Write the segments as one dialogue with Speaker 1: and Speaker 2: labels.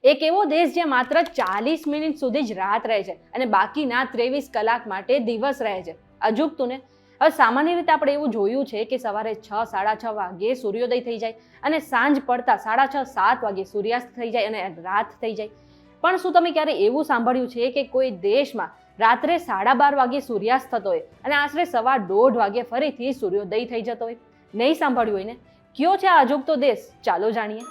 Speaker 1: એક એવો દેશ જે માત્ર 40 મિનિટ સુધી જ રાત રહે છે અને બાકીના 23 કલાક માટે દિવસ રહે છે. અજુગતું ને? હવે સામાન્ય રીતે આપણે એવું જોયું છે કે સવારે 6, 6:30 વાગે સૂર્યોદય થઈ જાય અને સાંજ પડતા 6:30, 7 વાગે સૂર્યાસ્ત થઈ જાય અને રાત થઈ જાય. પણ શું તમે ક્યારે એવું સાંભળ્યું છે કે કોઈ દેશમાં રાત્રે 12:30 વાગે સૂર્યાસ્ત થતો હોય અને આશરે 1:15 વાગે ફરીથી સૂર્યોદય થઈ જતો હોય? નહીં સાંભળ્યું હોય ને? કયો છે આ અજુગતો દેશ? ચાલો જાણીએ.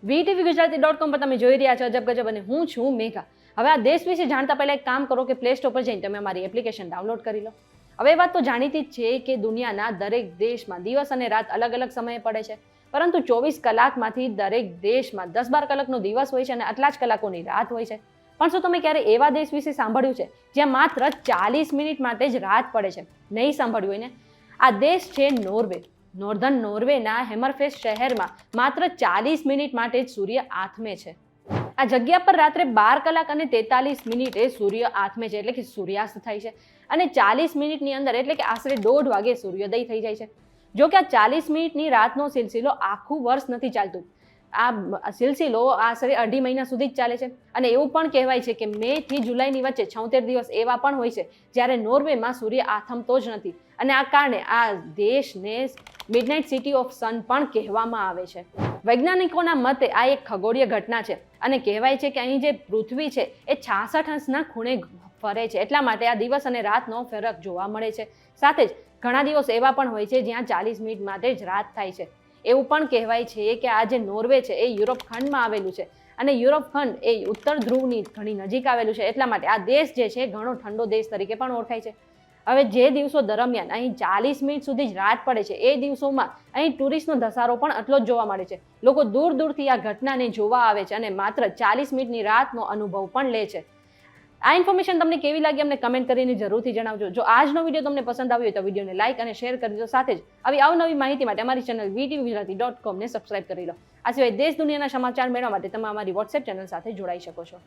Speaker 1: VTVGujarati.com પર તમે જોઈ રહ્યા છો અજબ ગજબ અને હું છું મેઘા. હવે આ દેશ વિશે જાણતા પહેલા એક કામ કરો કે પ્લે સ્ટોર પર જઈને તમે અમારી એપ્લિકેશન ડાઉનલોડ કરી લો. હવે એ વાત તો જાણીતી જ છે કે દુનિયાના દરેક દેશમાં દિવસ અને રાત અલગ અલગ સમયે પડે છે, પરંતુ 24 કલાકમાંથી દરેક દેશમાં 10-12 કલાકનો દિવસ હોય છે અને આટલા જ કલાકોની રાત હોય છે. પણ શું તમે ક્યારે એવા દેશ વિશે સાંભળ્યું છે જ્યાં માત્ર 40 મિનિટ માટે જ રાત પડે છે? નહીં સાંભળ્યું હોય ને? આ દેશ છે નોર્વે. નોર્ધન નોર્વેના હેમરફેસ્ટ શહેરમાં માત્ર 40 મિનિટ માટે જ સૂર્ય આથમે છે. આ જગ્યા પર રાત્રે 12 કલાક અને 43 મિનિટે સૂર્ય આથમે છે, એટલે કે સૂર્યાસ્ત થાય છે, અને 40 મિનિટની અંદર એટલે કે આશરે 1:30 વાગે સૂર્યોદય થઈ જાય છે. જો કે આ 40 મિનિટની રાતનો સિલસિલો આખું વર્ષ નથી ચાલતું. આ સિલસિલો આશરે 2.5 મહિના સુધી જ ચાલે છે. અને એવું પણ કહેવાય છે કે મે થી જુલાઈની વચ્ચે 76 દિવસ એવા પણ હોય છે જ્યારે નોર્વેમાં સૂર્ય આથમતો જ નથી, અને આ કારણે આ દેશને મિડનાઇટ સિટી ઓફ સન પણ કહેવામાં આવે છે. વૈજ્ઞાનિકોના મતે આ એક ખગોળીય ઘટના છે અને કહેવાય છે કે અહીં જે પૃથ્વી છે એ 66 અંશના ખૂણે ફરે છે, એટલા માટે આ દિવસ અને રાતનો ફરક જોવા મળે છે. સાથે જ ઘણા દિવસ એવા પણ હોય છે જ્યાં 40 મિનિટ માટે જ રાત થાય છે. એવું પણ કહેવાય છે કે આ જે નોર્વે છે એ યુરોપ ખંડમાં આવેલું છે, અને યુરોપ ખંડ એ ઉત્તર ધ્રુવની ઘણી નજીક આવેલું છે, એટલા માટે આ દેશ જે છે ઘણો ઠંડો દેશ તરીકે પણ ઓળખાય છે. હવે જે દિવસો દરમિયાન અહીં 40 મિનિટ સુધી જ રાત પડે છે એ દિવસોમાં અહીં ટુરિસ્ટનો ધસારો પણ એટલો જ જોવા મળે છે. લોકો દૂર દૂરથી આ ઘટનાને જોવા આવે છે અને માત્ર 40 મિનિટની રાતનો અનુભવ પણ લે છે. આ ઇન્ફોર્મેશન તમને કેવી લાગી અમને કમેન્ટ કરીને જરૂરથી જણાવજો. જો આજનો વિડીયો તમને પસંદ આવ્યો હોય તો વિડીયોને લાઇક અને શેર કરી દો. સાથે જ આવી અવનવી માહિતી માટે અમારી ચેનલ VTVGujarati.com ને સબસ્ક્રાઇબ કરી લો. આ સિવાય દેશ દુનિયાના સમાચાર મેળવવા માટે તમે અમારી વોટ્સએપ ચેનલ સાથે જોડાઈ શકો છો.